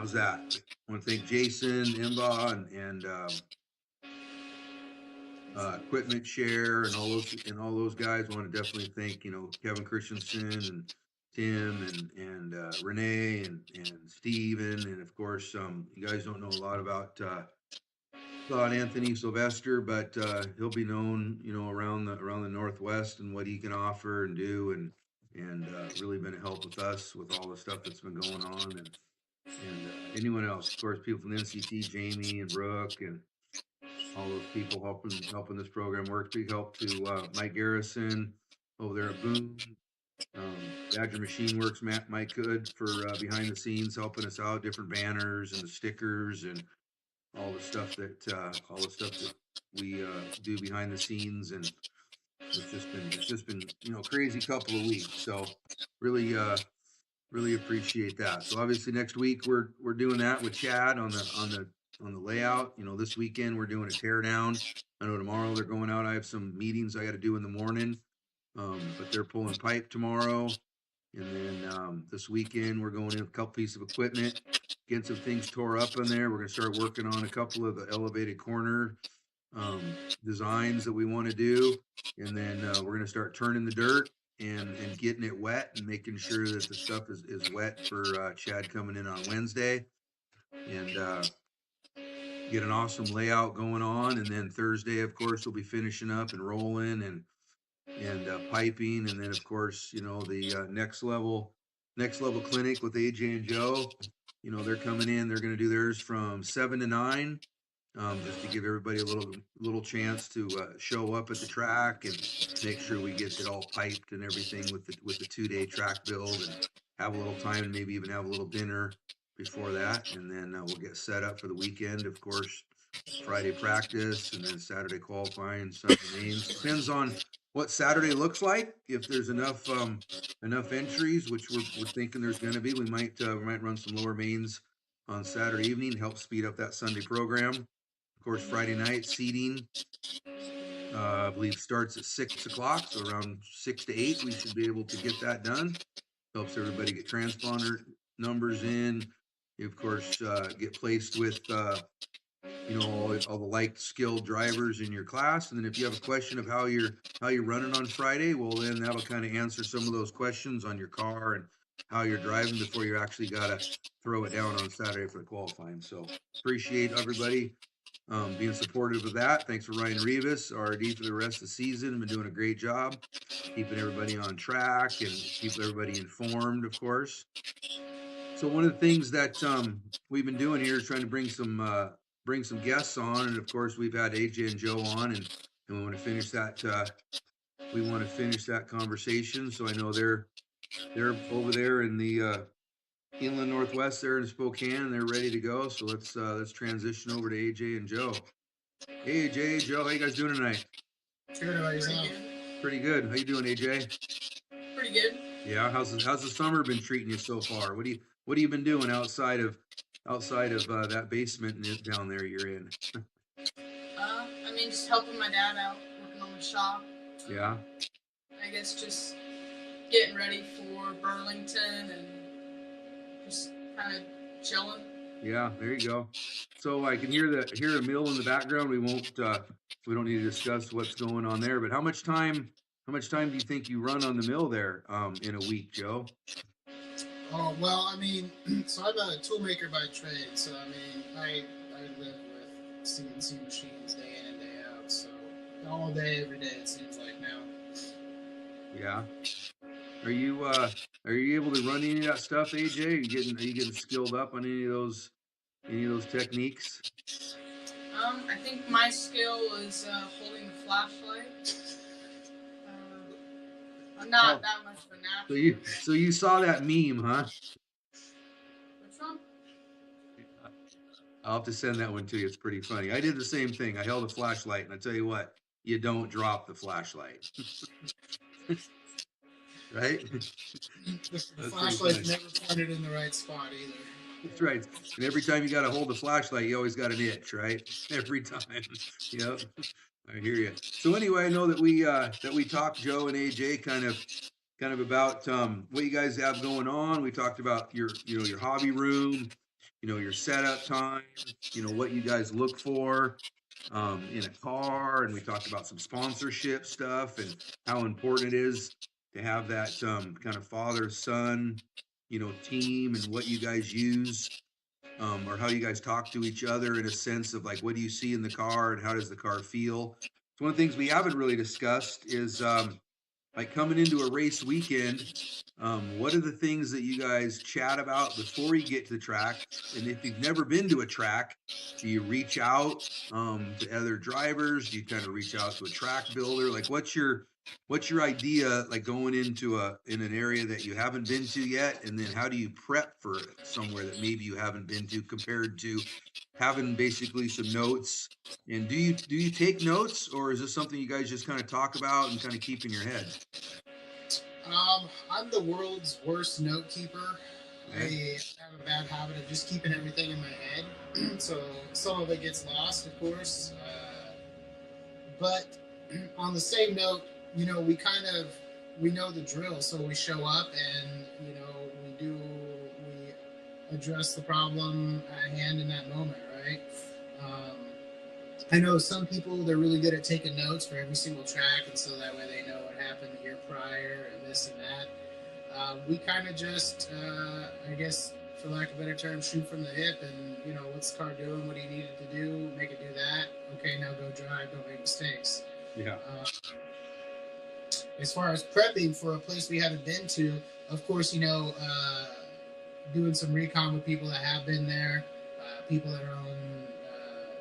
How's that? I want to thank Jason, Imba, Equipment Share and all those guys. I want to definitely thank Kevin Christensen and Tim and Renee and Steven, and of course you guys don't know a lot about Anthony Sylvester, but he'll be known around the Northwest and what he can offer and do, and really been a help with us with all the stuff that's been going on, and anyone else, of course, people from the NCT, Jamie and Brooke and all those people helping this program work. Big help to Mike Garrison over there at Boone. Badger Machine Works, Mike Good for behind the scenes helping us out, different banners and the stickers and all the stuff that we do behind the scenes, and it's just been crazy couple of weeks. So really appreciate that. So obviously next week we're doing that with Chad on the layout. This weekend we're doing a tear down. I know tomorrow they're going out. I have some meetings I got to do in the morning, but they're pulling pipe tomorrow. And then this weekend we're going in a couple pieces of equipment, getting some things tore up in there. We're going to start working on a couple of the elevated corner designs that we want to do, and then we're going to start turning the dirt and getting it wet and making sure that the stuff is wet for Chad coming in on Wednesday, and get an awesome layout going on. And then Thursday, of course, we'll be finishing up and rolling and piping, and then of course the next level clinic with AJ and Joe. They're coming in. They're going to do theirs from 7 to 9, just to give everybody a little chance to show up at the track and make sure we get it all piped and everything with the 2-day track build, and have a little time and maybe even have a little dinner before that, and then we'll get set up for the weekend. Of course, Friday practice and then Saturday qualifying, Sunday mains. Depends on what Saturday looks like. If there's enough entries, which we're thinking there's going to be, we might run some lower mains on Saturday evening, help speed up that Sunday program. Of course, Friday night seating, I believe starts at 6 o'clock, so around 6 to 8 we should be able to get that done. Helps everybody get transponder numbers in. You of course get placed with all the like skilled drivers in your class, and then if you have a question of how you're running on Friday, well then that'll kind of answer some of those questions on your car and how you're driving before you actually gotta throw it down on Saturday for the qualifying. So appreciate everybody being supportive of that. Thanks for Ryan Rivas, RD, for the rest of the season. Been doing a great job keeping everybody on track and keep everybody informed, of course. So one of the things that we've been doing here is trying to bring some guests on, and of course we've had AJ and Joe on, and we want to finish that. We want to finish that conversation. So I know they're over there in the inland Northwest there in Spokane. They're ready to go. So let's transition over to AJ and Joe. Hey AJ, Joe, how you guys doing tonight? Good, how yourself? Pretty good. How you doing, AJ? Pretty good. Yeah. How's the summer been treating you so far? What have you been doing outside of that basement down there you're in? I mean, just helping my dad out, working on the shop. Yeah. I guess just getting ready for Burlington and just kind of chilling. Yeah, there you go. So I can hear a mill in the background. We don't need to discuss what's going on there, but how much time do you think you run on the mill there in a week, Joe? Oh, well, I mean, so I'm a toolmaker by trade, so I mean, I live with CNC machines day in and day out, so all day, every day it seems like now. Yeah. Are you able to run any of that stuff, AJ? Are you getting skilled up on any of those techniques? I think my skill is holding the flashlight. I'm not that much of a natural. So you saw that meme, huh? Which one? I'll have to send that one to you. It's pretty funny. I did the same thing. I held a flashlight, and I tell you what, you don't drop the flashlight. Right? The flashlight's never pointed in the right spot either. That's right. And every time you got to hold the flashlight, you always got an itch, right? Every time. Yep. I hear you. So anyway, I know that we talked, Joe and AJ, kind of about what you guys have going on. We talked about your hobby room, your setup times, what you guys look for in a car, and we talked about some sponsorship stuff and how important it is to have that kind of father son, team, and what you guys use, or how you guys talk to each other in a sense of like what do you see in the car and how does the car feel. So one of the things we haven't really discussed is like coming into a race weekend, what are the things that you guys chat about before you get to the track? And if you've never been to a track, do you reach out to other drivers? Do you kind of reach out to a track builder? Like, what's your idea like going into in an area that you haven't been to yet, and then how do you prep for somewhere that maybe you haven't been to compared to having basically some notes? And do you take notes, or is this something you guys just kind of talk about and kind of keep in your head? I'm the world's worst note keeper. Okay. I have a bad habit of just keeping everything in my head, so some of it gets lost, of course. But on the same note, we know the drill, so we show up and we address the problem at hand in that moment, right? Um, I know some people, they're really good at taking notes for every single track, and so that way they know what happened the year prior and this and that. We kind of just, I guess, for lack of a better term, shoot from the hip, and what's the car doing? What do you need it to do? Make it do that. Okay, now go drive. Don't make mistakes. Yeah. As far as prepping for a place we haven't been to, of course, doing some recon with people that have been there, people that are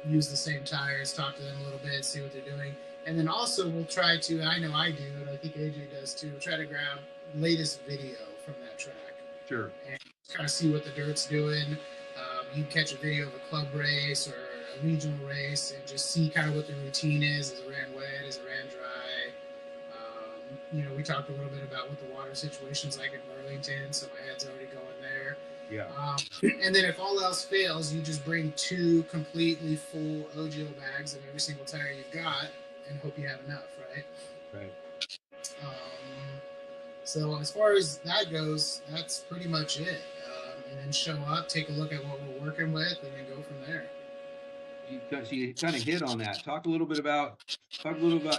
use the same tires, talk to them a little bit, see what they're doing. And then also we'll try to, I know I do, and I think AJ does too, try to grab latest video from that track. Sure. And kind of see what the dirt's doing. You can catch a video of a club race or a regional race and just see kind of what the routine is. Is it ran wet? Is it ran dry? We talked a little bit about what the water situation's like in Burlington, so my head's already going there. Yeah. And then if all else fails, you just bring 2 completely full OGO bags of every single tire you've got and hope you have enough, right? Right. So as far as that goes, that's pretty much it. And then show up, take a look at what we're working with, and then go from there. You kind of hit on that. Talk a little bit about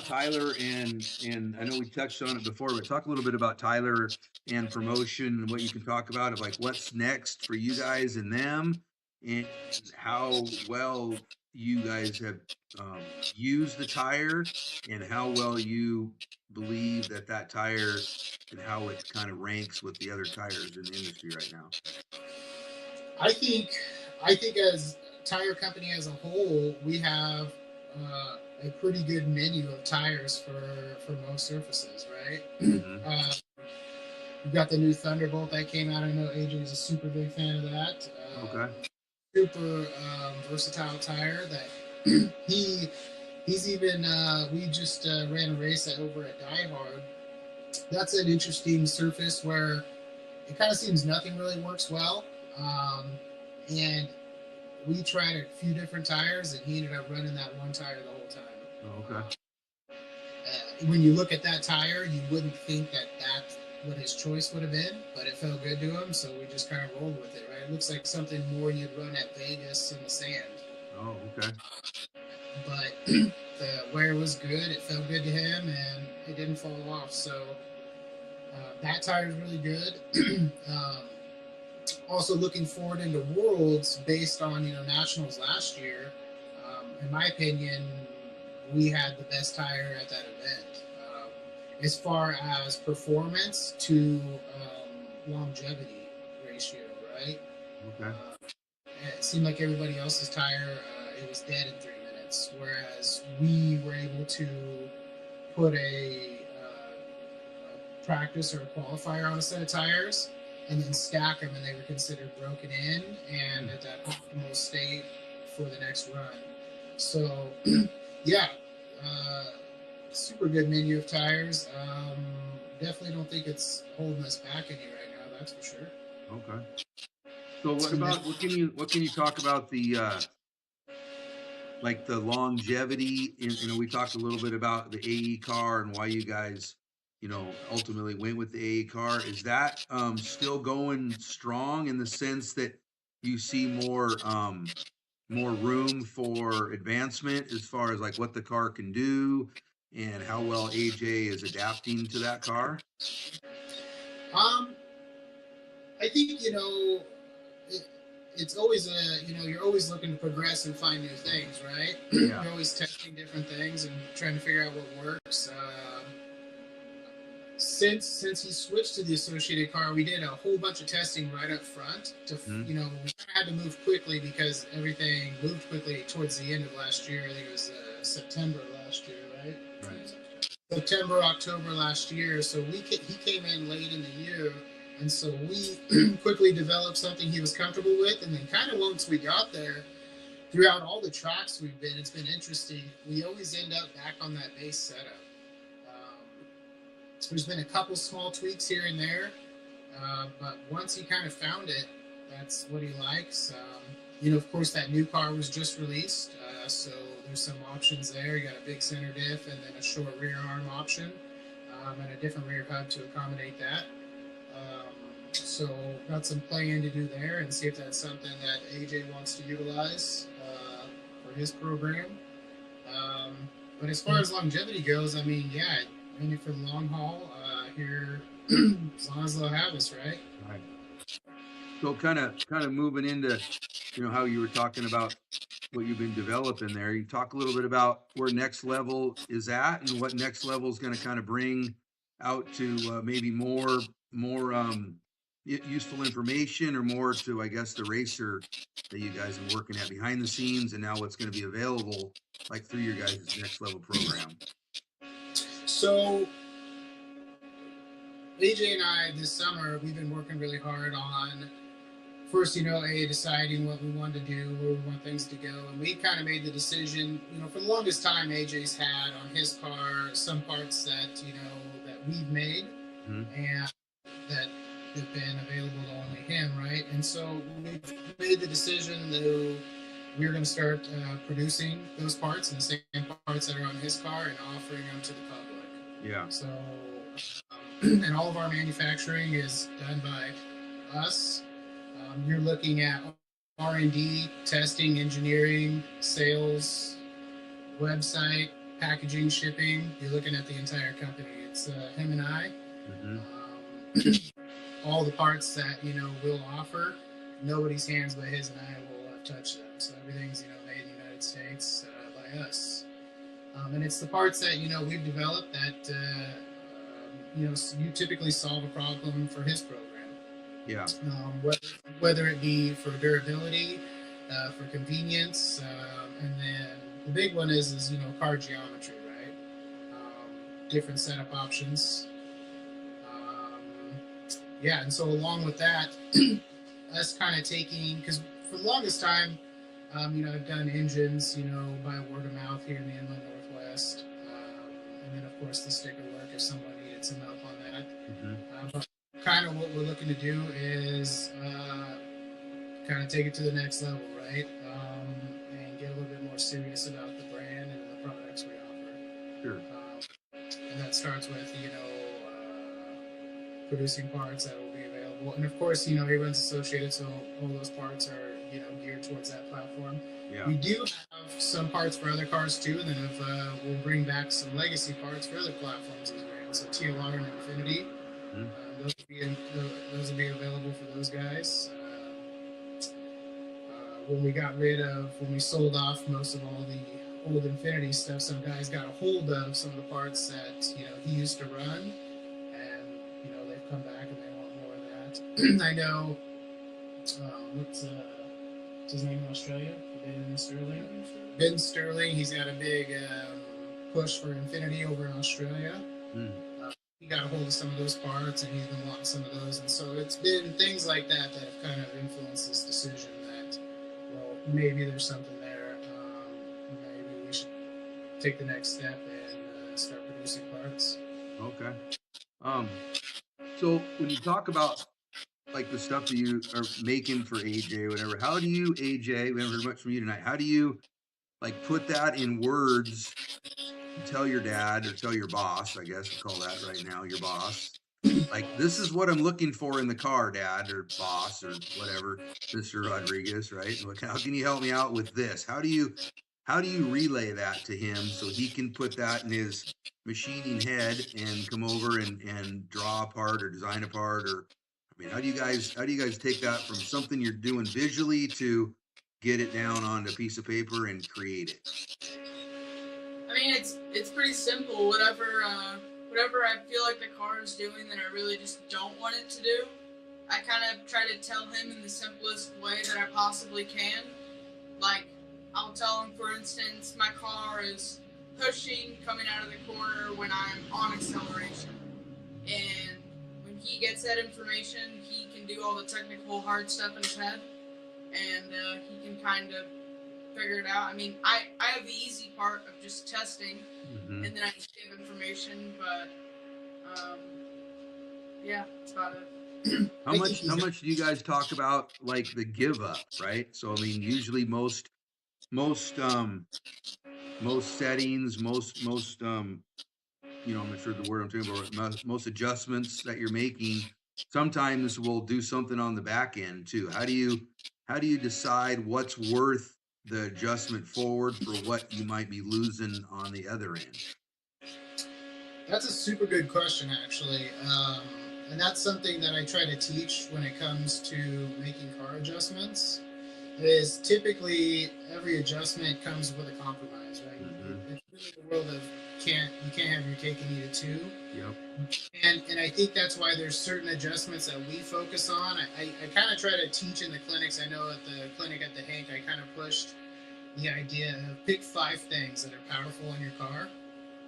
Tyler, and I know we touched on it before, but talk a little bit about Tyler and promotion and what you can talk about of like what's next for you guys and them, and how well you guys have used the tire, and how well you believe that tire and how it kind of ranks with the other tires in the industry right now. I think as tire company as a whole, we have a pretty good menu of tires for most surfaces, right? Mm-hmm. We've got the new Thunderbolt that came out. I know AJ is a super big fan of that. Okay. Super versatile tire that he's even we just ran a race over at Die Hard. That's an interesting surface where it kind of seems nothing really works well. And we tried a few different tires, and he ended up running that one tire the whole time. Oh, okay. When you look at that tire, you wouldn't think that that's what his choice would have been, but it felt good to him, so we just kind of rolled with it, right? It looks like something more you'd run at Vegas in the sand. Oh, okay. But the wear was good, it felt good to him, and it didn't fall off, so that tire is really good. Also looking forward into Worlds based on Nationals last year. In my opinion, we had the best tire at that event. As far as performance to longevity ratio, right? Okay. It seemed like everybody else's tire, it was dead in 3 minutes, whereas we were able to put a practice or a qualifier on a set of tires and then stack them, and they were considered broken in and at that optimal state for the next run. So, yeah, super good menu of tires. Definitely don't think it's holding us back any right now. That's for sure. Okay. So what can you talk about the like the longevity? We talked a little bit about the AE car and why you guys ultimately went with the AE car. Is that still going strong in the sense that you see more room for advancement as far as like what the car can do and how well AJ is adapting to that car? Um, I think it, it's always you're always looking to progress and find new things, right? Yeah. You're always testing different things and trying to figure out what works. Since he switched to the associated car, we did a whole bunch of testing right up front. Hmm. We had to move quickly because everything moved quickly towards the end of last year. I think it was September last year, right? Right. September, October last year. So he came in late in the year, and so we quickly developed something he was comfortable with. And then kind of once we got there, throughout all the tracks we've been, it's been interesting. We always end up back on that base setup. There's been a couple small tweaks here and there, but once he kind of found it, that's what he likes. Of course, that new car was just released, so there's some options there. You got a big center diff and then a short rear arm option, and a different rear hub to accommodate that. So got some playing to do there and see if that's something that AJ wants to utilize for his program. But as far as longevity goes, I mean, yeah, in it for the long haul here, as long as they'll have us, right? Right. So kind of moving into, how you were talking about what you've been developing there. You talk a little bit about where next level is at and what next level is going to kind of bring out to maybe more useful information or more to, I guess, the racer that you guys are working at behind the scenes and now what's going to be available like through your guys' next level program. So AJ and I this summer we've been working really hard on first, deciding what we want to do, where we want things to go, and we kind of made the decision. For the longest time, AJ's had on his car some parts that that we've made Mm-hmm. and that have been available to only him, right? And so we've made the decision that we're going to start producing those parts and the same parts that are on his car and offering them to the public. Yeah. So, and all of our manufacturing is done by us. You're looking at R&D, testing, engineering, sales, website, packaging, shipping. You're looking at the entire company. It's him and I. Mm-hmm. All the parts that we'll offer, nobody's hands but his and I will have touched them. So everything's made in the United States by us. And it's the parts that we've developed that you typically solve a problem for his program. Yeah. Whether it be for durability, for convenience, and then the big one is car geometry, right? Different setup options. Yeah, and so along with that, us kind of taking, because for the longest time, I've done engines, by word of mouth here in the Inland Northwest, and then of course the sticker work if someone needed some help on that. Mm-hmm. But kind of what we're looking to do is kind of take it to the next level, right? And get a little bit more serious about the brand and the products we offer. Sure. And that starts with producing parts that will be available, and of course he runs associated, so all those parts are geared towards that platform. Yeah. We do have some parts for other cars too, and then we'll bring back some legacy parts for other platforms as well. So TLR and Infinity. Mm-hmm. Those will be available for those guys. When we sold off most of all the old Infinity stuff, some guys got a hold of some of the parts that he used to run, and they've come back and they want more of that. I know. What's his name in Australia? Ben Sterling. Ben Sterling. He's got a big push for Infinity over in Australia. Mm. He got a hold of some of those parts, and he's been wanting some of those, and so it's been things like that that have kind of influenced this decision that, well, maybe there's something there. Maybe we should take the next step and start producing parts. Okay. So when you talk about like the stuff that you are making for AJ, whatever, how do you, AJ, we haven't heard much from you tonight, how do you like put that in words and tell your dad or tell your boss, I guess we call that right now, your boss, like, "This is what I'm looking for in the car, dad or boss or whatever, Mr. Rodriguez, right? Like, how can you help me out with this?" How do you relay that to him so he can put that in his machining head and come over and draw apart or design apart? Or I mean, how do you guys take that from something you're doing visually to get it down on a piece of paper and create it? I mean, it's pretty simple. Whatever I feel like the car is doing that I really just don't want it to do, I kind of try to tell him in the simplest way that I possibly can. Like, I'll tell him, for instance, my car is pushing coming out of the corner when I'm on acceleration. And when he gets that information, he can do all the technical hard stuff in his head, and he can kind of figure it out. I mean, I have the easy part of just testing, Mhm. and then I just give information, but um, yeah, that's about it. How much do you guys talk about, like, the give up, right? So, I mean, usually most, most settings, you know, I'm not sure the word I'm talking about, most adjustments that you're making sometimes will do something on the back end too. How do you decide what's worth the adjustment forward for what you might be losing on the other end? That's a super good question, actually. And that's something that I try to teach when it comes to making car adjustments. Is typically every adjustment comes with a compromise, right? Hmm. It's really the world of you can't have your cake and eat it too. Yep. And I think that's why there's certain adjustments that we focus on. I kind of try to teach in the clinics. I know at the clinic at the Hank, I kind of pushed the idea of pick 5 things that are powerful in your car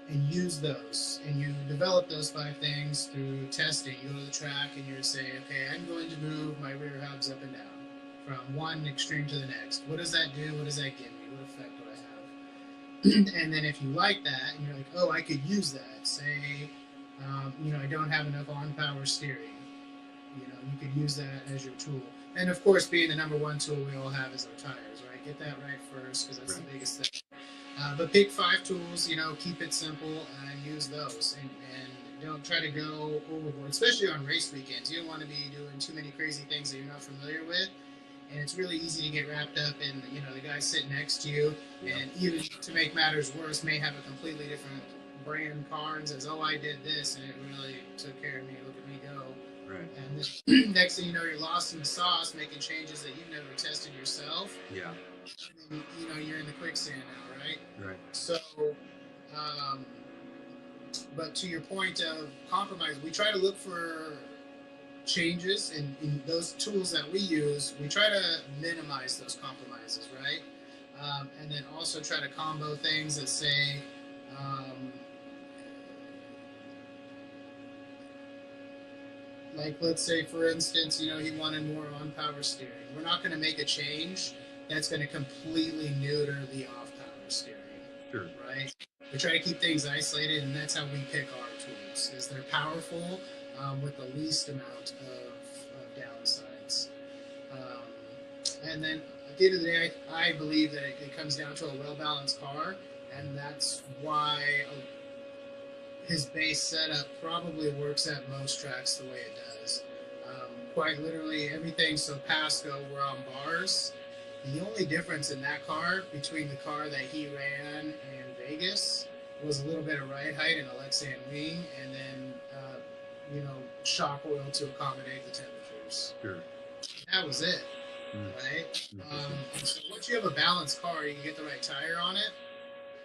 and use those. And you develop those 5 things through testing. You go to the track and you say, okay, I'm going to move my rear hubs up and down from one extreme to the next. What does that do? What does that give me? What effect do I have? And then if you like that, and you're like, oh, I could use that. Say, I don't have enough on-power steering. You could use that as your tool. And of course, being the number one tool we all have is our tires, right? Get that right first because that's Right. the biggest thing. But pick 5 tools, keep it simple and use those. And don't try to go overboard, especially on race weekends. You don't want to be doing too many crazy things that you're not familiar with. And it's really easy to get wrapped up in, the guy sitting next to you. Yep. And even to make matters worse, may have a completely different brand car and says, oh, I did this and it really took care of me. Look at me go. Right. And then, next thing you know, you're lost in the sauce, making changes that you've never tested yourself. Yeah. And you're in the quicksand now, right? Right. So, um, but to your point of compromise, we try to look for changes in those tools that we use. We try to minimize those compromises, right? And then also try to combo things that say, um, like let's say for instance, he wanted more on power steering. We're not going to make a change that's going to completely neuter the off power steering, Sure. right? We try to keep things isolated, and that's how we pick our tools. Is they're powerful with the least amount of downsides. Um, and then at the end of the day, I believe that it comes down to a well balanced car, and that's why his base setup probably works at most tracks the way it does. Quite literally everything. So Pasco, we're on bars. The only difference in that car between the car that he ran in Vegas was a little bit of ride height and a Lexan wing, and then shock oil to accommodate the temperatures. Sure. That was it, Mm. right? So once you have a balanced car, you can get the right tire on it.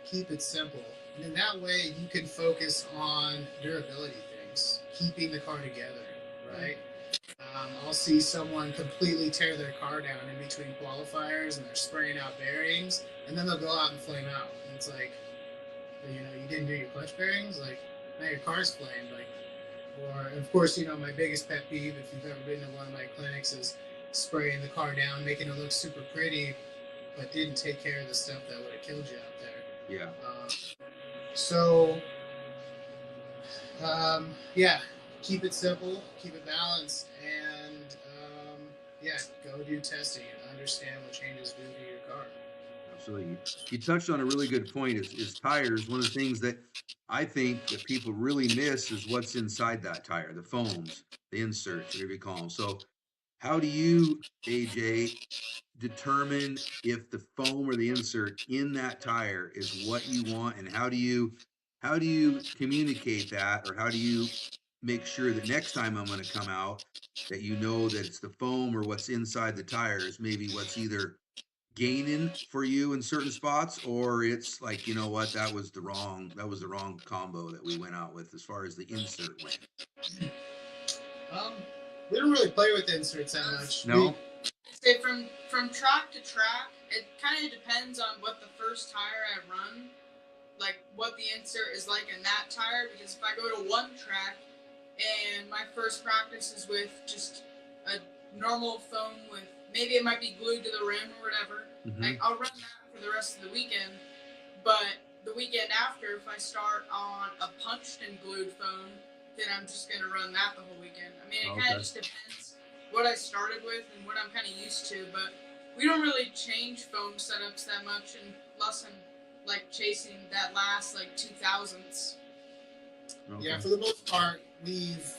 Keep it simple, and in that way, you can focus on durability things, keeping the car together, right? I'll see someone completely tear their car down in between qualifiers and they're spraying out bearings, and then they'll go out and flame out. And it's like, you didn't do your clutch bearings, like now your car's flamed, like. Or of course, my biggest pet peeve, if you've ever been to one of my clinics, is spraying the car down, making it look super pretty, but didn't take care of the stuff that would have killed you out there. Yeah. So, yeah, keep it simple, keep it balanced, and yeah, go do testing and understand what changes do to your car. absolutely. You touched on a really good point. Is tires. One of the things that I think that people really miss is what's inside that tire, the foams, the inserts, whatever you call them. So, how do you, AJ, determine if the foam or the insert in that tire is what you want, and how do you communicate that, or how do you make sure that next time I'm going to come out that you know that it's the foam or what's inside the tire is maybe what's either gaining for you in certain spots, or it's like, you know what, that was the wrong combo that we went out with as far as the insert went. Um, we don't really play with inserts that much. No. Say from track to track, it kind of depends on what the first tire I run, like what the insert is like in that tire. Because if I go to one track and my first practice is with just a normal foam with maybe it might be glued to the rim or whatever, like I'll run that for the rest of the weekend. But the weekend after, if I start on a punched and glued foam, then I'm just gonna run that the whole weekend. I mean, it kind of just depends what I started with and what I'm kind of used to. But we don't really change foam setups that much unless I'm like chasing that last like 2000s. Okay. Yeah, for the most part, we've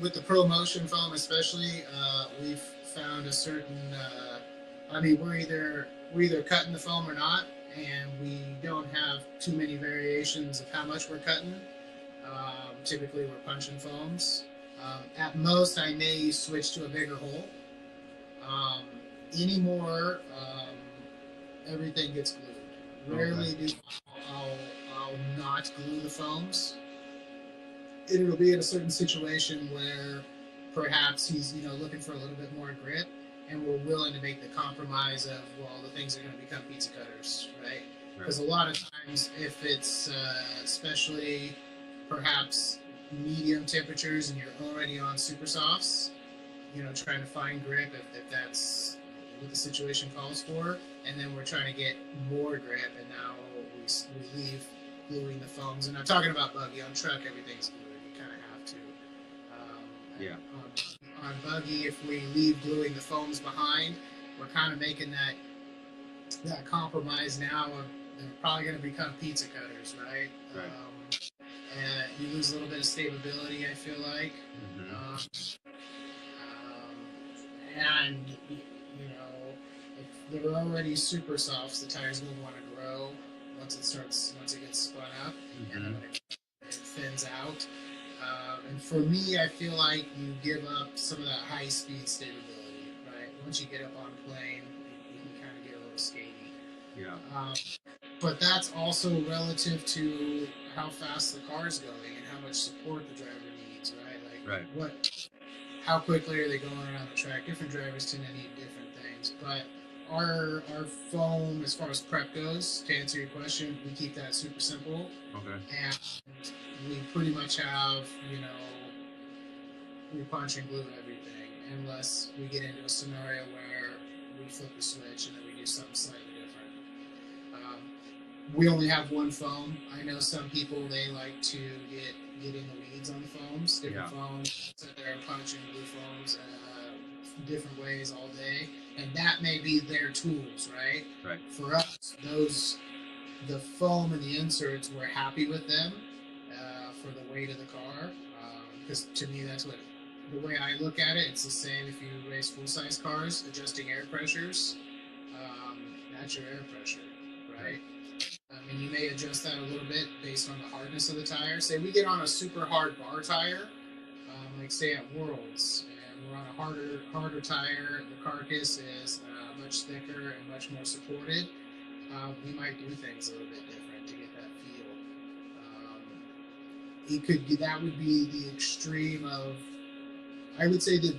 with the Pro Motion foam especially, we've found a certain. I mean, we're either cutting the foam or not, and we don't have too many variations of how much we're cutting. Typically, we're punching foams. At most, I may switch to a bigger hole. Anymore, everything gets glued. Rarely do I'll not glue the foams. It'll be in a certain situation where perhaps he's looking for a little bit more grip, and we're willing to make the compromise of, well, the things are going to become pizza cutters, right? Because a lot of times, if it's especially perhaps medium temperatures and you're already on super softs, trying to find grip if that's what the situation calls for, and then we're trying to get more grip, and now we leave gluing the foams. And I'm talking about buggy. On truck, everything's glued. You kind of have to. Yeah. On buggy, if we leave gluing the foams behind, we're kind of making that compromise now of they're probably going to become pizza cutters, right? Right. And you lose a little bit of stability, I feel like. And if they're already super softs, the tires will want to grow once it gets spun up, and then when it thins out. And for me, I feel like you give up some of that high speed stability, right? Once you get up on plane, you can kind of get a little skaty. Yeah. But that's also relative to how fast the car's going and how much support the driver needs, right? Like, how quickly are they going around the track? Different drivers tend to need different things. But our foam, as far as prep goes, to answer your question, we keep that super simple. Okay. And we pretty much have, we punch and glue everything, unless we get into a scenario where we flip a switch and then we do something slightly different. We only have one foam. I know some people, they like to get in the weeds on the foams, different foams, sit there and punch and glue foams different ways all day, and that may be their tools, right? Right. For us, the foam and the inserts, we're happy with them for the weight of the car, because to me, that's what the way I look at it. It's the same if you race full-size cars, adjusting air pressures. That's your air pressure, right? I mean, you may adjust that a little bit based on the hardness of the tire. Say we get on a super hard bar tire, like say at Worlds, and we're on a harder tire. The carcass is much thicker and much more supported. We might do things a little bit different to get that feel. That would be the extreme of. I would say the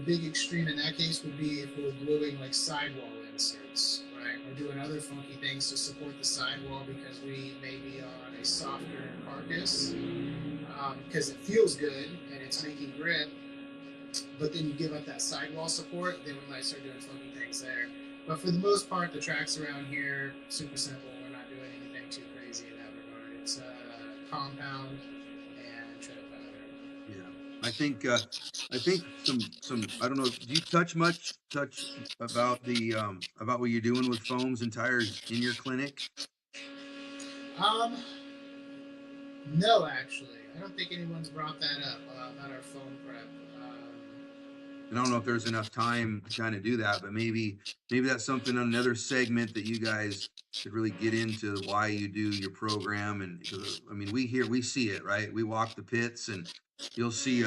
big extreme in that case would be if we're gluing like sidewall inserts, right? Or doing other funky things to support the sidewall because we may be on a softer carcass, because it feels good and it's making grip, but then you give up that sidewall support, then we might start doing funky things there. But for the most part, the tracks around here, super simple. We're not doing anything too crazy in that regard. It's compound and tread powder. Yeah. I think some I don't know. Do you touch about what you're doing with foams and tires in your clinic? Um, no, actually, I don't think anyone's brought that up about our phone prep. And I don't know if there's enough time to kind of do that, but maybe that's something on another segment that you guys could really get into why you do your program. And because I mean, we see it, right? We walk the pits, and you'll see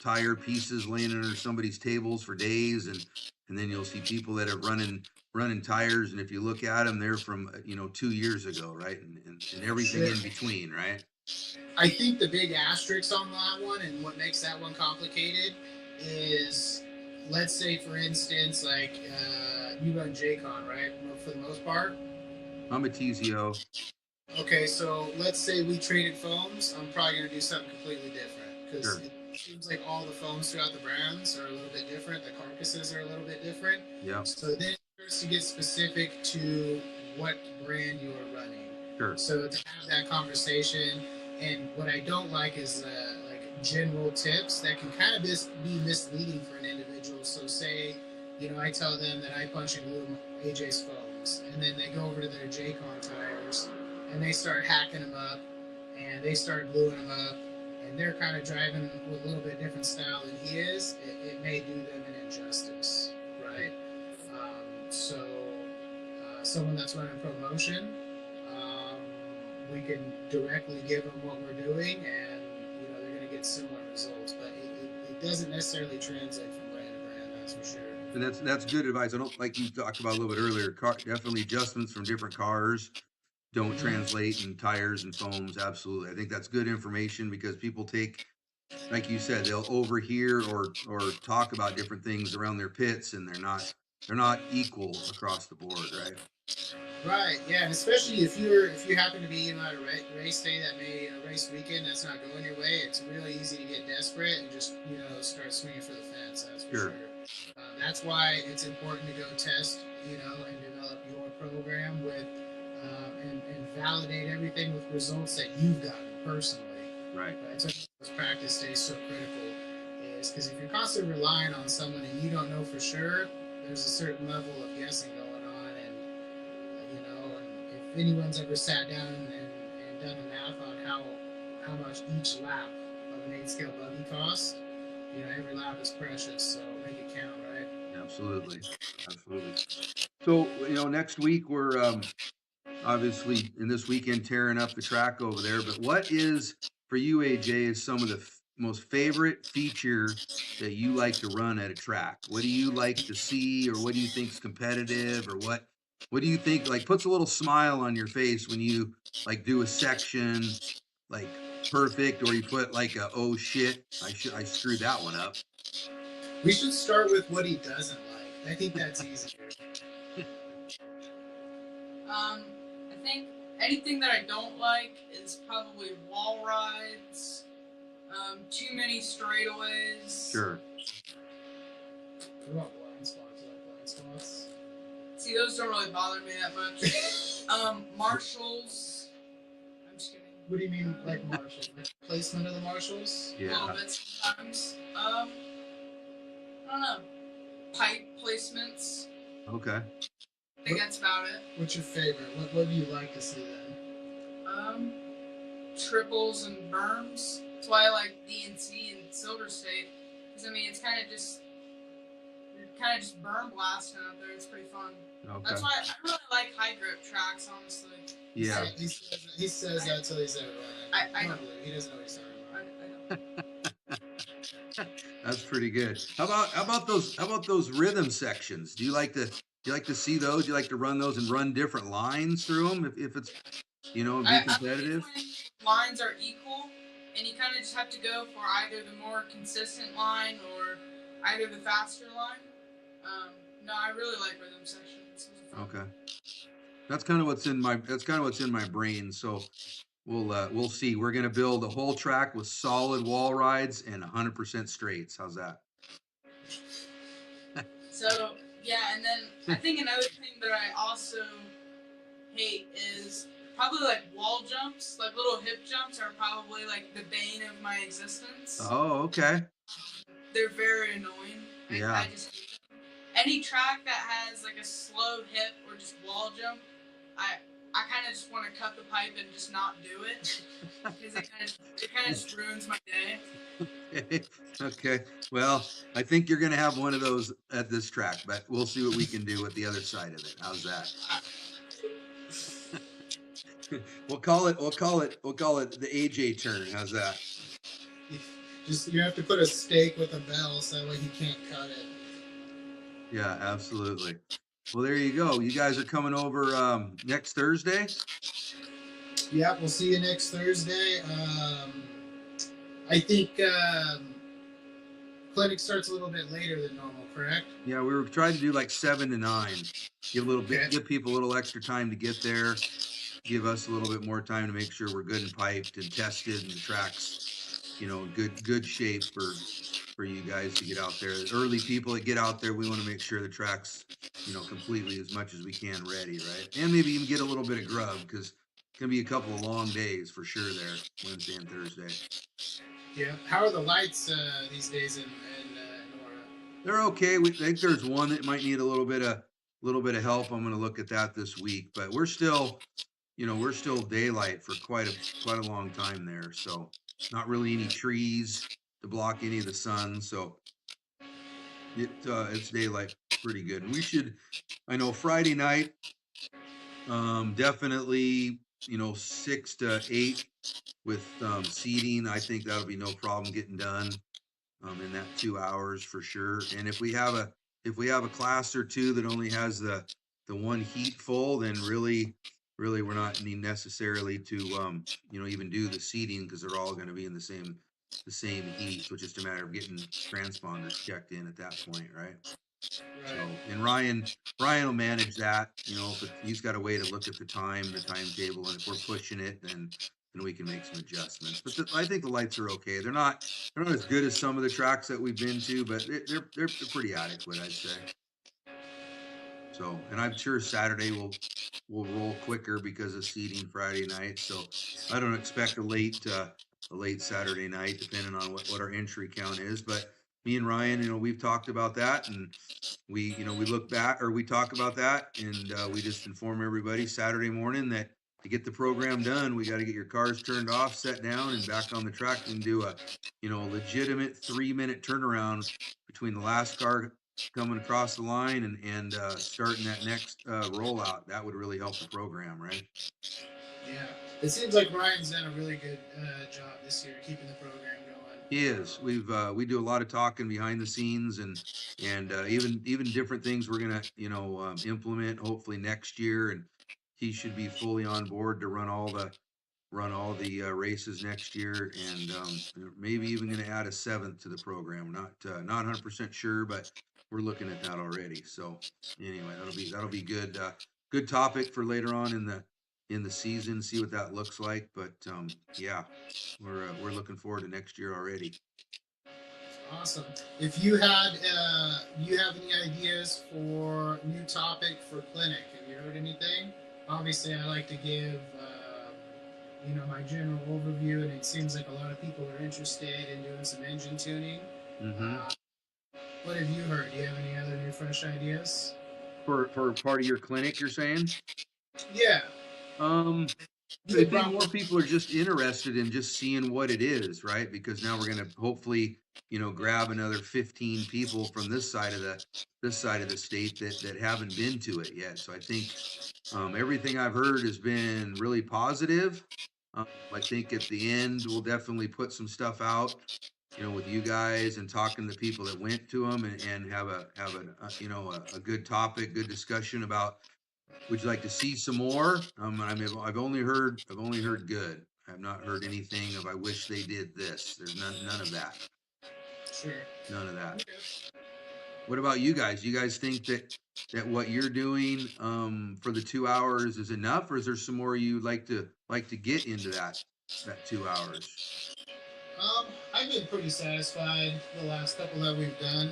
tire pieces laying under somebody's tables for days, and then you'll see people that are running tires, and if you look at them, they're from 2 years ago, right? And everything Sure. in between, right? I think the big asterisk on that one and what makes that one complicated is, let's say, for instance, like you run JCon, right? For the most part. I'm a TZO. Okay, so let's say we traded foams. I'm probably going to do something completely different because Sure. it seems like all the foams throughout the brands are a little bit different. The carcasses are a little bit different. Yeah. So then it starts to get specific to what brand you are running. Sure. So to have that conversation, and what I don't like is like general tips that can kind of be misleading for an individual. So say, I tell them that I punch and glue AJ's foams, and then they go over to their JCon tires and they start hacking them up and they start gluing them up, and they're kind of driving with a little bit different style than he is. It may do them an injustice, right? So someone that's running promotion, we can directly give them what we're doing, and they're going to get similar results, but it doesn't necessarily translate from brand to brand, that's for sure. And that's good advice. I don't, like you talked about a little bit earlier. Definitely adjustments from different cars don't translate in tires and foams. Absolutely, I think that's good information because people take, like you said, they'll overhear or talk about different things around their pits, and they're not equal across the board, right? Right, yeah, and especially if you happen to be at a race day that may a race weekend that's not going your way, it's really easy to get desperate and just start swinging for the fence. That's for sure. That's why it's important to go test, and develop your program with and validate everything with results that you've gotten personally. Right. So this practice stays so critical, is because if you're constantly relying on someone and you don't know for sure, there's a certain level of guessing going on, and if anyone's ever sat down and done the math on how much each lap of an 8-scale buggy costs, every lap is precious, so make it count, right? Absolutely. So next week we're obviously in this weekend tearing up the track over there, but what is for you, AJ, is some of the most favorite feature that you like to run at a track? What do you like to see, or what do you think's competitive, or what do you think like puts a little smile on your face when you like do a section like perfect, or you put like a oh shit, I screwed that one up? We should start with what he doesn't like. I think that's easier. I think anything that I don't like is probably wall rides, too many straightaways. Sure. What about blind spots? You like blind spots? See, those don't really bother me that much. Marshalls. I'm just kidding. What do you mean, like marshals? Like placement of the marshals? A little bit sometimes. I don't know. Pipe placements. Okay. I think that's about it. What's your favorite? What do you like to see then? Triples and berms. That's why I like DNC and Silver State. Because, I mean, it's kind of just berm blasting out there. It's pretty fun. Okay. That's why I really like high grip tracks, honestly. Yeah. He says that till he's ever running. I don't. He doesn't know what he's talking about. I don't. That's pretty good. How about those rhythm sections? Do you like to see those? Do you like to run those and run different lines through them if it's be competitive? Lines are equal, and you kind of just have to go for either the more consistent line or either the faster line. No, I really like rhythm sections. Okay, that's kind of what's in my brain. So we'll see. We're gonna build a whole track with solid wall rides and 100% straights. How's that? So yeah, and then I think another thing that I also hate is probably like wall jumps, like little hip jumps, are probably like the bane of my existence. Oh, okay. They're very annoying. Yeah. I just any track that has like a slow hip or just wall jump, I kind of just want to cut the pipe and just not do it because it kind of just ruins my day. Okay. Well, I think you're going to have one of those at this track, but we'll see what we can do with the other side of it. How's that? We'll call it the AJ turn. How's that? You have to put a stake with a bell so that way he can't cut it. Yeah, absolutely. Well, there you go. You guys are coming over next Thursday? Yeah, we'll see you next Thursday. I think clinic starts a little bit later than normal, correct? Yeah, we were trying to do like 7 to 9. Give people a little extra time to get there. Give us a little bit more time to make sure we're good and piped and tested and the track's, good shape for you guys to get out there. The early people that get out there, we want to make sure the track's, completely as much as we can ready, right? And maybe even get a little bit of grub because it's gonna be a couple of long days for sure there, Wednesday and Thursday. Yeah. How are the lights these days in Nora? They're okay. We think there's one that might need a little bit of help. I'm going to look at that this week, but we're still daylight for quite a long time there. So not really any trees to block any of the sun. So it's daylight pretty good. And I know Friday night, definitely, 6 to 8 with seating. I think that'll be no problem getting done in that 2 hours for sure. And if we have a class or two that only has the one heat full, then really we're not need necessarily to even do the seating because they're all going to be in the same heat. So it's just a matter of getting transponders checked in at that point, right? So, and Ryan will manage that. If he's got a way to look at the timetable, and if we're pushing it, then we can make some adjustments. But I think the lights are okay. They're not as good as some of the tracks that we've been to, but they're pretty adequate, I'd say. So, and I'm sure Saturday will roll quicker because of seating Friday night. So I don't expect a late Saturday night, depending on what our entry count is. But me and Ryan, we've talked about that, and we talk about that, and we just inform everybody Saturday morning that to get the program done, we got to get your cars turned off, set down, and back on the track and do a legitimate 3-minute turnaround between the last car coming across the line and starting that next rollout. That would really help the program, right? Yeah, it seems like Ryan's done a really good job this year keeping the program going. He is. We do a lot of talking behind the scenes and even different things we're gonna implement hopefully next year, and he should be fully on board to run all the races next year, and maybe even going to add a 7th to the program. Not 100% sure, but we're looking at that already. So anyway, that'll be good. Good topic for later on in the season. See what that looks like. But yeah, we're looking forward to next year already. Awesome. If you have any ideas for new topic for clinic, have you heard anything? Obviously, I like to give my general overview, and it seems like a lot of people are interested in doing some engine tuning. Mm-hmm. What have you heard? Do you have any other new fresh ideas for part of your clinic? You're saying? Yeah. I think more people are just interested in just seeing what it is, right? Because now we're going to hopefully, grab another 15 people from this side of the state that haven't been to it yet. So I think everything I've heard has been really positive. I think at the end we'll definitely put some stuff out, with you guys and talking to people that went to them and have a good topic, good discussion about. Would you like to see some more? I've only heard good. I've not heard anything of I wish they did this. There's none of that. Sure. None of that. Okay. What about you guys? You guys think that what you're doing for the 2 hours is enough, or is there some more you'd like to get into that 2 hours? I've been pretty satisfied the last couple that we've done.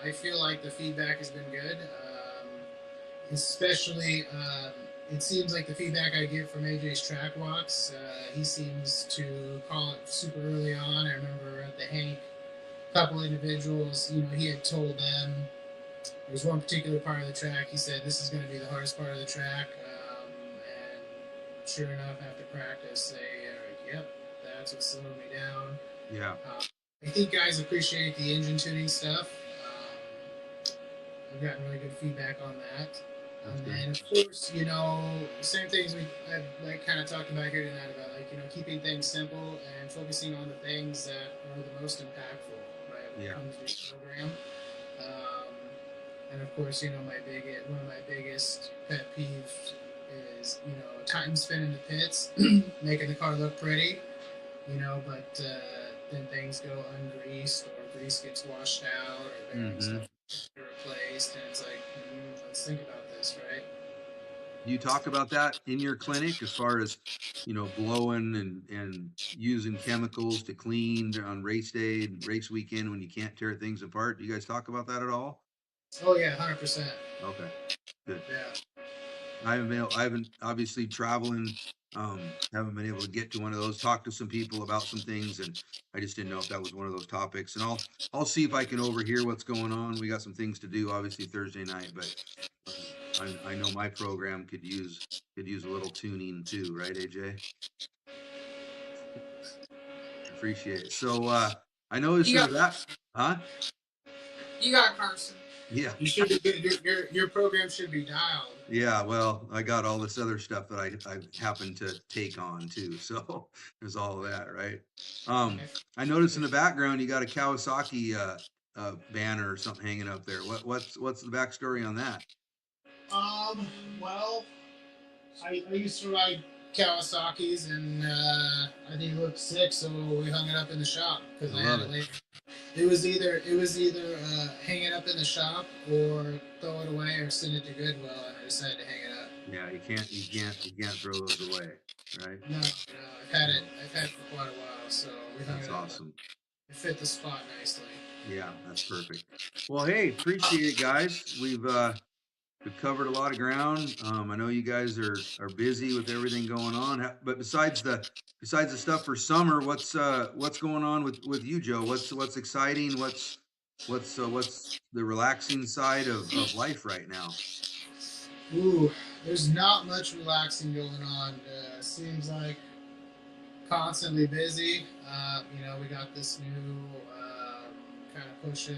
I feel like the feedback has been good. Especially it seems like the feedback I get from AJ's track walks, he seems to call it super early on. I remember at the Hank, a couple individuals, he had told them there was one particular part of the track. He said this is going to be the hardest part of the track, and sure enough, after practice, they are like, "Yep, that's what's slowing me down." Yeah. I think guys appreciate the engine tuning stuff. I've gotten really good feedback on that. And then, of course, same things I've like kind of talked about here tonight about keeping things simple and focusing on the things that are the most impactful, right? When it comes to your program. And of course, one of my biggest pet peeves is time spent in the pits, making the car look pretty, but then things go ungreased or grease gets washed out or bearings have replaced, and it's like, let's think about this, right? Do you talk about that in your clinic as far as, blowing and using chemicals to clean on race day and race weekend when you can't tear things apart? Do you guys talk about that at all? Oh yeah, 100%. Okay, good. Yeah. I haven't obviously traveling, haven't been able to get to one of those, talk to some people about some things, and I just didn't know if that was one of those topics. And I'll see if I can overhear what's going on. We got some things to do, obviously Thursday night, but I know my program could use a little tuning too, right, AJ? Appreciate it. So I noticed in the back, huh? You got Carson. Yeah. You should be, your program should be dialed. Yeah, well, I got all this other stuff that I happen to take on too. So there's all of that, right? I noticed in the background you got a Kawasaki banner or something hanging up there. What's the backstory on that? Well, I used to ride Kawasaki's, and I think it looked sick, so we hung it up in the shop because I had it later. It was either hang it up in the shop or throw it away or send it to Goodwill, and I decided to hang it up. Yeah, you can't throw those away, right? No, I've had it for quite a while, so we hung it up. That's awesome. It fit the spot nicely. Yeah, that's perfect. Well, hey, appreciate it, guys. We've covered a lot of ground. I know you guys are busy with everything going on, but besides the stuff for summer, what's going on with you, Joe? What's exciting? What's the relaxing side of life right now? Ooh, there's not much relaxing going on. Seems like constantly busy. We got this new kind of pushing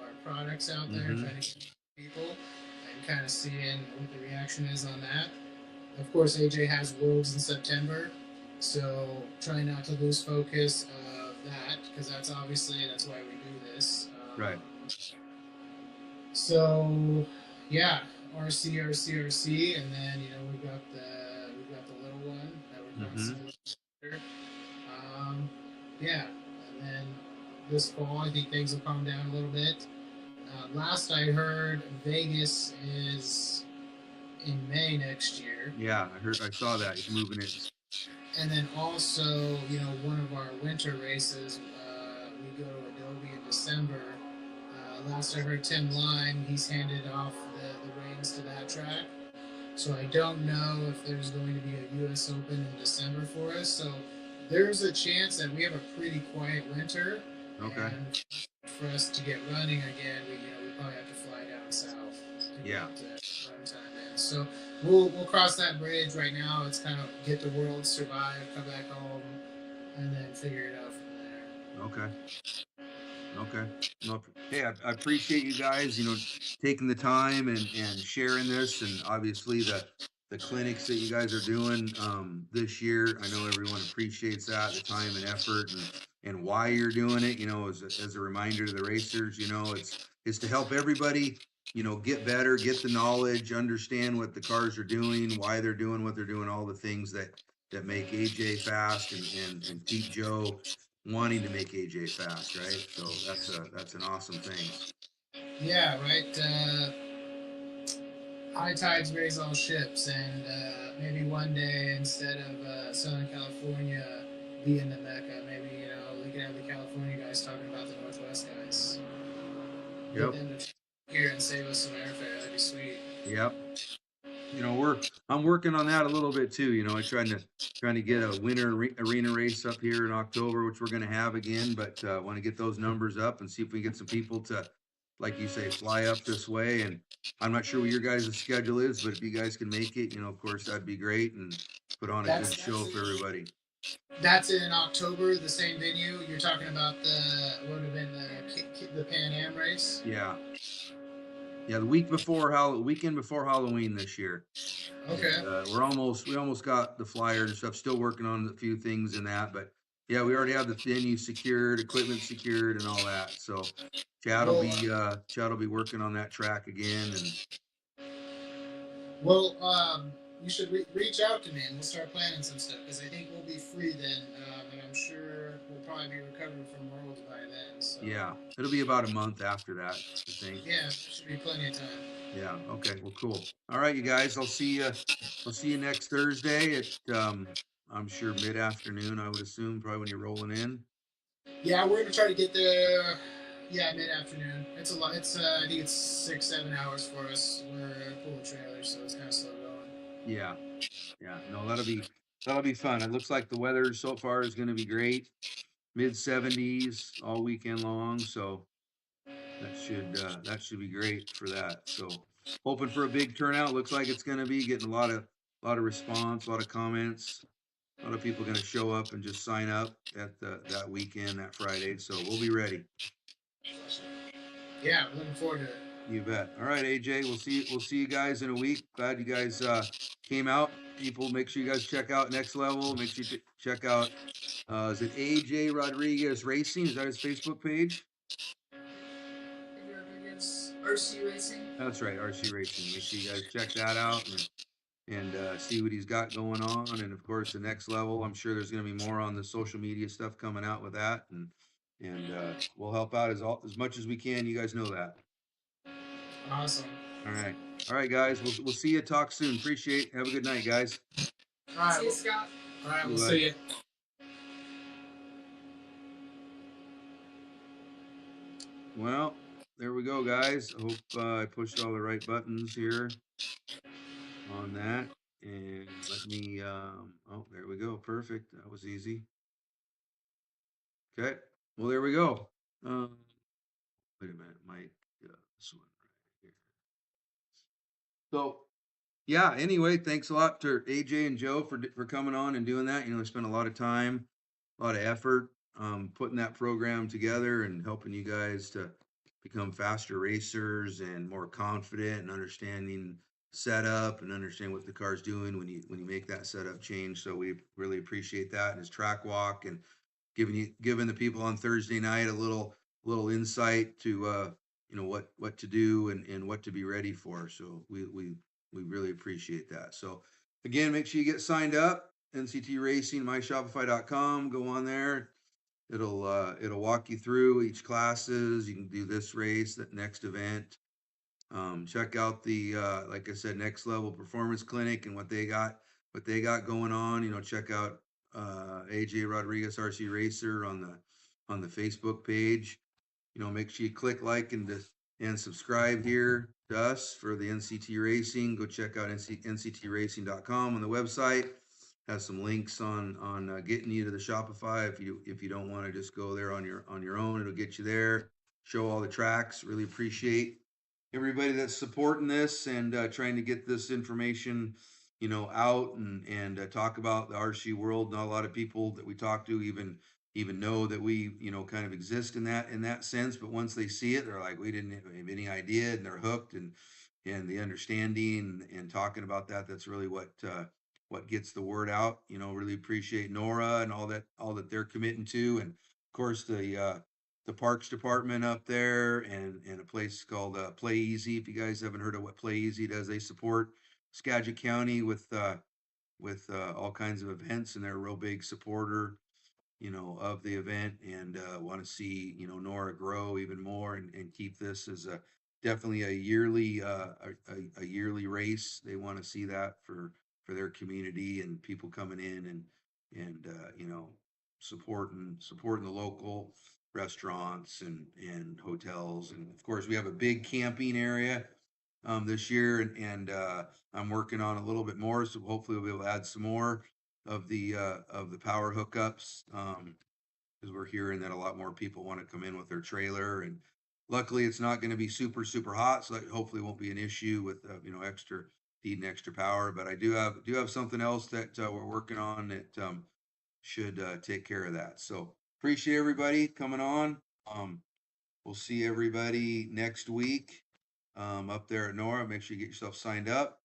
our products out there, trying to get people and kind of seeing what the reaction is on that. Of course, AJ has Worlds in September, so try not to lose focus of that, because that's why we do this. Right. So, yeah, RC, and then we've got the little one that we're constantly yeah, and then this fall I think things will calm down a little bit. Last I heard, Vegas is in May next year. Yeah, I saw that he's moving it. And then also, one of our winter races, we go to Adobe in December. Last I heard, Tim Lime, he's handed off the reins to that track. So I don't know if there's going to be a U.S. Open in December for us. So there's a chance that we have a pretty quiet winter. Okay. And for us to get running again, we probably have to fly down south to get run time in. So we'll cross that bridge. Right now, it's kind of get the world, survive, come back home, and then figure it out from there. Okay. Well, hey, I appreciate you guys, taking the time and sharing this, and obviously the clinics that you guys are doing this year. I know everyone appreciates that, the time and effort, and why you're doing it. As a reminder to the racers, it's to help everybody, get better, get the knowledge, understand what the cars are doing, why they're doing what they're doing, all the things that make AJ fast and keep Joe wanting to make AJ fast, right? So that's an awesome thing. Yeah, right. High tides raise all ships, and maybe one day, instead of Southern California being the Mecca, maybe we can have the California guys talking about the Northwest guys. Yep. Get them to here and save us some airfare. That'd be sweet. Yep. I'm working on that a little bit too. I trying to get a winter arena race up here in October, which we're going to have again. But want to get those numbers up and see if we can get some people to, like you say, fly up this way. And I'm not sure what your guys' schedule is, but if you guys can make it, of course that'd be great, and put on a good show for everybody. That's in October, the same venue. You're talking about what would have been the Pan Am race. Yeah. Yeah, the weekend before Halloween this year. Okay. And, we almost got the flyer and stuff. Still working on a few things in that, but yeah, we already have the venue secured, equipment secured, and all that. So Chad will be working on that track again. And you should reach out to me and we'll start planning some stuff because I think we'll be free then, and I'm sure we'll probably be recovered from Worlds by then. So yeah, it'll be about a month after that, I think. Yeah, should be plenty of time. Yeah. Okay. Well, cool. All right, you guys. I'll see you. I'll see you next Thursday at I'm sure mid afternoon. I would assume probably when you're rolling in. Yeah, we're gonna try to get there. Yeah, mid afternoon. It's a lot. It's I think it's 6-7 hours for us. We're full of trailers, so it's kind of slow going. Yeah. Yeah. No, that'll be fun. It looks like the weather so far is going to be great. Mid 70s all weekend long. So that should be great for that. So hoping for a big turnout. Looks like it's going to be getting a lot of response, a lot of comments. A lot of people going to show up and just sign up at that weekend, that Friday. So we'll be ready. Yeah, looking forward to it. You bet. All right, AJ. We'll see you guys in a week. Glad you guys came out. People, make sure you guys check out Next Level. Make sure you check out is it AJ Rodrigues Racing? Is that his Facebook page? Rodrigues RC Racing. That's right, RC Racing. Make sure you guys check that out and see what he's got going on. And of course, the Next Level. I'm sure there's going to be more on the social media stuff coming out with that, and we'll help out as much as we can. You guys know that. Awesome. All right, guys. We'll see you. Talk soon. Appreciate it. Have a good night, guys. All right. See you, Scott. All right, we'll see you. Well, there we go, guys. I hope I pushed all the right buttons here on that. And let me, oh, there we go. Perfect. That was easy. Okay. Well, there we go. Wait a minute, Mike. This one right here. So, yeah, anyway, thanks a lot to AJ and Joe for coming on and doing that. They spent a lot of time, a lot of effort putting that program together and helping you guys to become faster racers and more confident and understanding setup and understand what the car's doing when you make that setup change. So we really appreciate that, and his track walk and giving the people on Thursday night a little insight to what to do and what to be ready for. So we really appreciate that. So again, make sure you get signed up. NCT Racing, myshopify.com. Go on there. It'll walk you through each classes. You can do this race, that next event. Check out the like I said, Next Level Performance Clinic and what they got going on. Check out AJ Rodrigues RC Racer on the Facebook page. Make sure you click like and subscribe here to us for the NCT Racing. Go check out nctracing.com on the website. Has some links on getting you to the Shopify if you don't want to just go there on your own. It'll get you there. Show all the tracks. Really appreciate everybody that's supporting this and trying to get this information out and talk about the RC world. Not a lot of people that we talk to even know that we kind of exist in that sense, but once they see it, they're like, we didn't have any idea, and they're hooked, and the understanding and talking about that's really what gets the word out. Really appreciate Nora and all that they're committing to, and of course the Parks Department up there and a place called Play Easy. If you guys haven't heard of what Play Easy does, they support Skagit County with all kinds of events, and they're a real big supporter of the event, and want to see Nora grow even more and keep this as definitely a yearly a yearly race. They want to see that for their community and people coming in and supporting the local restaurants and hotels. And of course we have a big camping area this year, and I'm working on a little bit more, so hopefully we'll be able to add some more of the power hookups. Because we're hearing that a lot more people want to come in with their trailer, and luckily it's not going to be super super hot, so that hopefully won't be an issue with extra needing extra power. But I do have something else that we're working on that should take care of that. So appreciate everybody coming on. We'll see everybody next week up there at Nora. Make sure you get yourself signed up.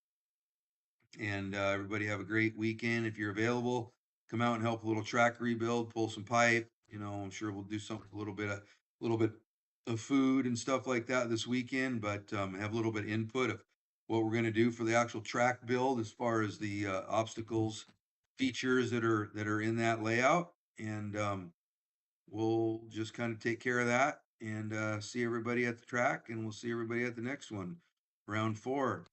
And everybody have a great weekend. If you're available, come out and help a little track rebuild, pull some pipe. I'm sure we'll do something a little bit of food and stuff like that this weekend, but have a little bit of input of what we're going to do for the actual track build as far as the obstacles, features that are in that layout, and we'll just kind of take care of that and see everybody at the track, and we'll see everybody at the next one. Round 4.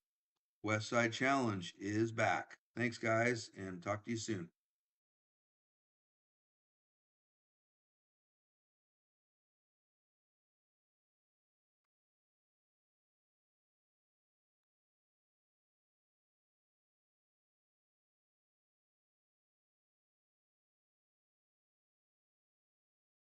West Side Challenge is back. Thanks, guys, and talk to you soon.